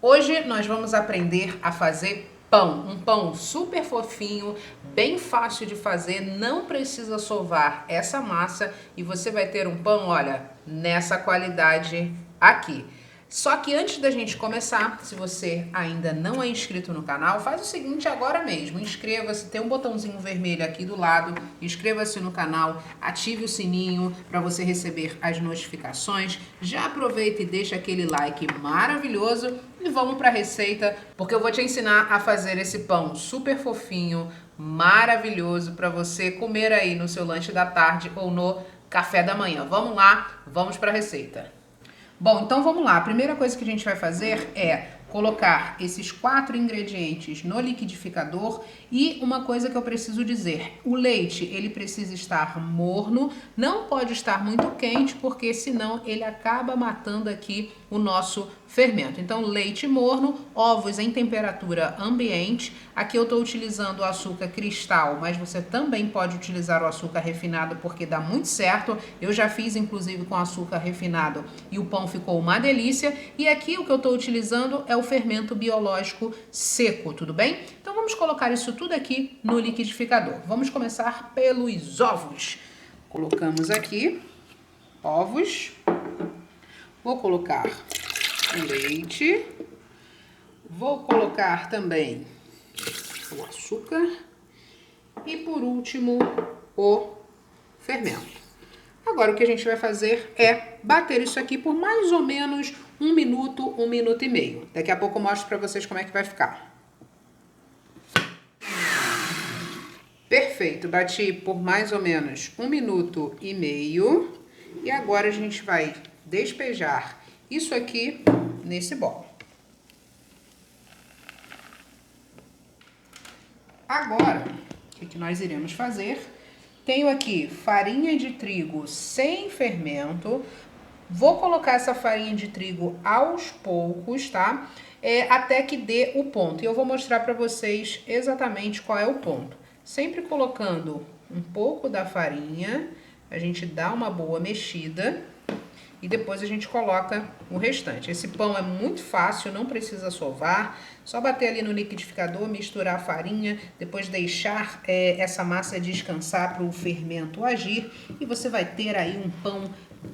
Hoje nós vamos aprender a fazer pão. Um pão super fofinho, bem fácil de fazer, não precisa sovar essa massa e você vai ter um pão, olha, nessa qualidade aqui. Só que antes da gente começar, se você ainda não é inscrito no canal, faz o seguinte agora mesmo, inscreva-se, tem um botãozinho vermelho aqui do lado, inscreva-se no canal, ative o sininho para você receber as notificações, já aproveita e deixa aquele like maravilhoso e vamos para a receita, porque eu vou te ensinar a fazer esse pão super fofinho, maravilhoso para você comer aí no seu lanche da tarde ou no café da manhã. Vamos lá, vamos para a receita. Bom, então vamos lá. A primeira coisa que a gente vai fazer é colocar esses 4 ingredientes no liquidificador e uma coisa que eu preciso dizer, o leite ele precisa estar morno, não pode estar muito quente porque senão ele acaba matando aqui o nosso fermento. Então leite morno, ovos em temperatura ambiente, aqui eu estou utilizando o açúcar cristal, mas você também pode utilizar o açúcar refinado porque dá muito certo, eu já fiz inclusive com açúcar refinado e o pão ficou uma delícia, e aqui o que eu estou utilizando é o fermento biológico seco, tudo bem? Então vamos colocar isso tudo aqui no liquidificador. Vamos começar pelos ovos. Colocamos aqui ovos. Vou colocar o leite. Vou colocar também o açúcar. E por último, o fermento. Agora o que a gente vai fazer é bater isso aqui por mais ou menos 1 minuto, 1 minuto e meio. Daqui a pouco eu mostro pra vocês como é que vai ficar. Perfeito, bati por mais ou menos 1 minuto e meio. E agora a gente vai despejar isso aqui nesse bol. Agora, o que nós iremos fazer? Tenho aqui farinha de trigo sem fermento. Vou colocar essa farinha de trigo aos poucos, tá? Até que dê o ponto. E eu vou mostrar para vocês exatamente qual é o ponto. Sempre colocando um pouco da farinha, a gente dá uma boa mexida e depois a gente coloca o restante. Esse pão é muito fácil, não precisa sovar, só bater ali no liquidificador, misturar a farinha, depois deixar essa massa descansar para o fermento agir e você vai ter aí um pão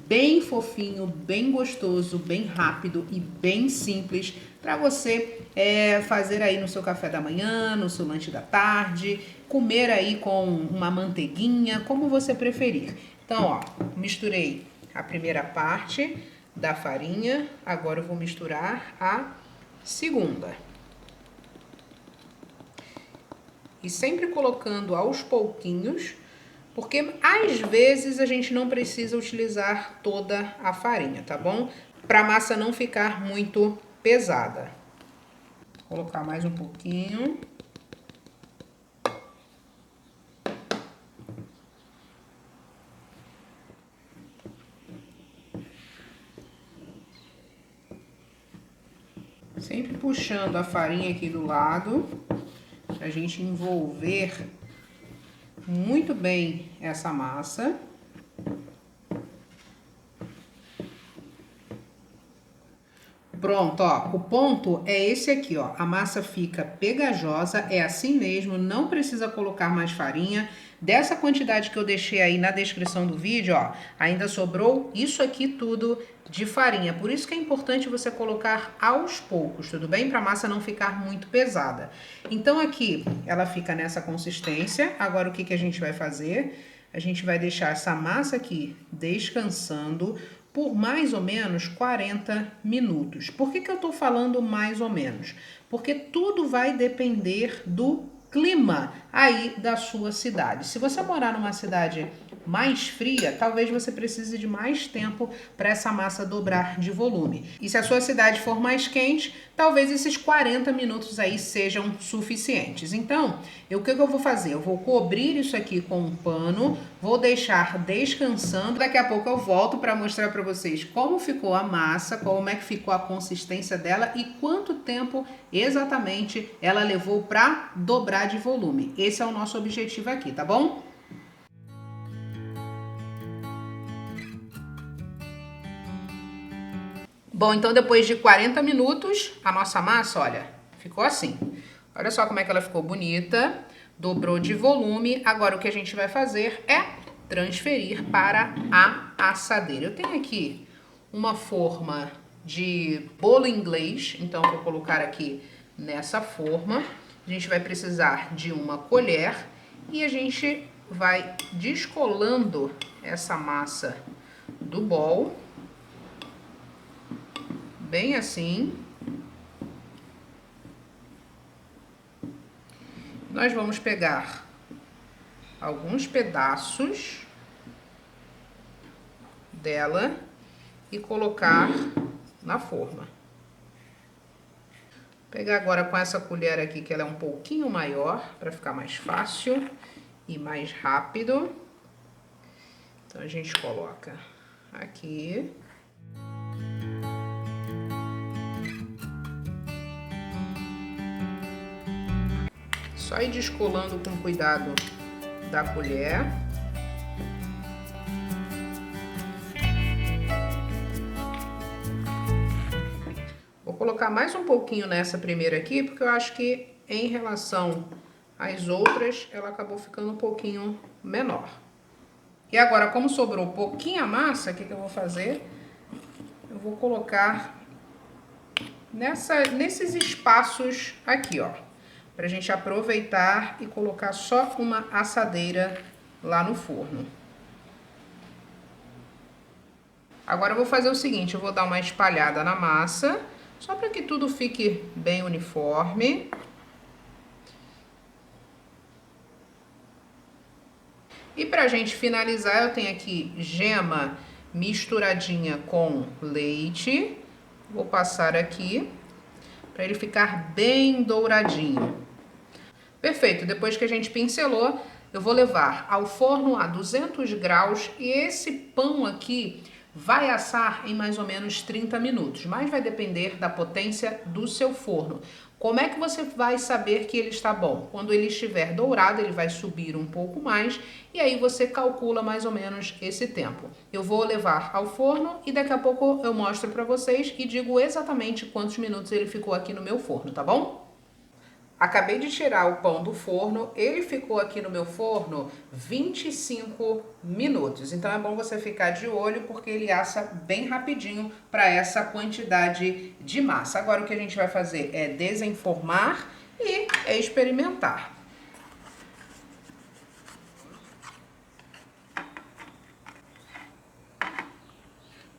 bem fofinho, bem gostoso, bem rápido e bem simples para você fazer aí no seu café da manhã, no seu lanche da tarde, comer aí com uma manteiguinha, como você preferir. Então, ó, misturei a primeira parte da farinha, agora eu vou misturar a segunda. E sempre colocando aos pouquinhos, porque às vezes a gente não precisa utilizar toda a farinha, tá bom? Para a massa não ficar muito pesada. Vou colocar mais um pouquinho. Sempre puxando a farinha aqui do lado, pra gente envolver muito bem essa massa. Pronto, ó, o ponto é esse aqui, ó, a massa fica pegajosa, é assim mesmo, não precisa colocar mais farinha. Dessa quantidade que eu deixei aí na descrição do vídeo, ó, ainda sobrou isso aqui tudo de farinha. Por isso que é importante você colocar aos poucos, tudo bem? Para a massa não ficar muito pesada. Então aqui ela fica nessa consistência. Agora o que a gente vai fazer? A gente vai deixar essa massa aqui descansando por mais ou menos 40 minutos. Por que eu tô falando mais ou menos? Porque tudo vai depender do clima aí da sua cidade. Se você morar numa cidade mais fria, talvez você precise de mais tempo para essa massa dobrar de volume. E se a sua cidade for mais quente, talvez esses 40 minutos aí sejam suficientes. Então, o que eu vou fazer? Eu vou cobrir isso aqui com um pano, vou deixar descansando. Daqui a pouco eu volto para mostrar para vocês como ficou a massa, como é que ficou a consistência dela e quanto tempo exatamente ela levou para dobrar de volume. Esse é o nosso objetivo aqui, tá bom? Bom, então depois de 40 minutos, a nossa massa, olha, ficou assim. Olha só como é que ela ficou bonita, dobrou de volume. Agora o que a gente vai fazer é transferir para a assadeira. Eu tenho aqui uma forma de bolo inglês, então vou colocar aqui nessa forma. A gente vai precisar de uma colher e a gente vai descolando essa massa do bol, bem assim. Nós vamos pegar alguns pedaços dela e colocar na forma. Vou pegar agora com essa colher aqui, que ela é um pouquinho maior, para ficar mais fácil e mais rápido. Então a gente coloca aqui. Só ir descolando com cuidado da colher. Vou colocar mais um pouquinho nessa primeira aqui, porque eu acho que em relação às outras, ela acabou ficando um pouquinho menor. E agora, como sobrou pouquinha massa, o que eu vou fazer? Eu vou colocar nesses espaços aqui, ó. Pra gente aproveitar e colocar só uma assadeira lá no forno. Agora eu vou fazer o seguinte, eu vou dar uma espalhada na massa, só para que tudo fique bem uniforme. E pra gente finalizar, eu tenho aqui gema misturadinha com leite. Vou passar aqui para ele ficar bem douradinho. Perfeito, depois que a gente pincelou, eu vou levar ao forno a 200 graus e esse pão aqui vai assar em mais ou menos 30 minutos, mas vai depender da potência do seu forno. Como é que você vai saber que ele está bom? Quando ele estiver dourado, ele vai subir um pouco mais e aí você calcula mais ou menos esse tempo. Eu vou levar ao forno e daqui a pouco eu mostro para vocês e digo exatamente quantos minutos ele ficou aqui no meu forno, tá bom? Acabei de tirar o pão do forno, ele ficou aqui no meu forno 25 minutos. Então é bom você ficar de olho porque ele assa bem rapidinho para essa quantidade de massa. Agora o que a gente vai fazer é desenformar e experimentar.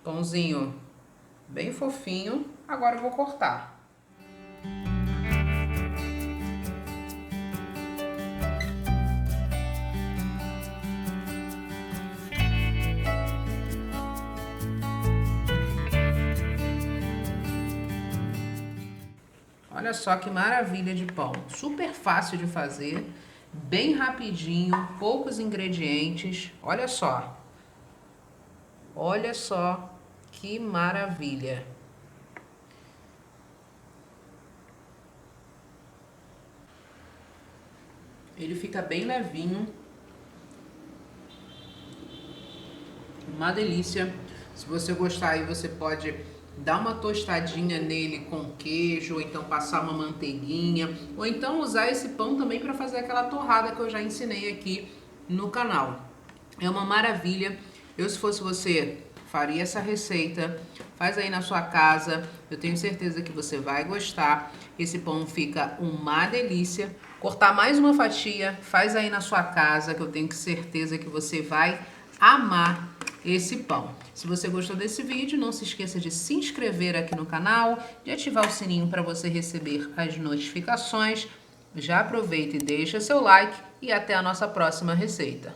Pãozinho bem fofinho. Agora eu vou cortar. Olha só que maravilha de pão, super fácil de fazer, bem rapidinho, poucos ingredientes, olha só que maravilha. Ele fica bem levinho, uma delícia. Se você gostar aí, você pode dar uma tostadinha nele com queijo, ou então passar uma manteiguinha, ou então usar esse pão também para fazer aquela torrada que eu já ensinei aqui no canal. É uma maravilha. Eu, se fosse você, faria essa receita, faz aí na sua casa, eu tenho certeza que você vai gostar. Esse pão fica uma delícia. Cortar mais uma fatia, faz aí na sua casa, que eu tenho certeza que você vai amar esse pão. Se você gostou desse vídeo, não se esqueça de se inscrever aqui no canal, de ativar o sininho para você receber as notificações. Já aproveita e deixa seu like e até a nossa próxima receita.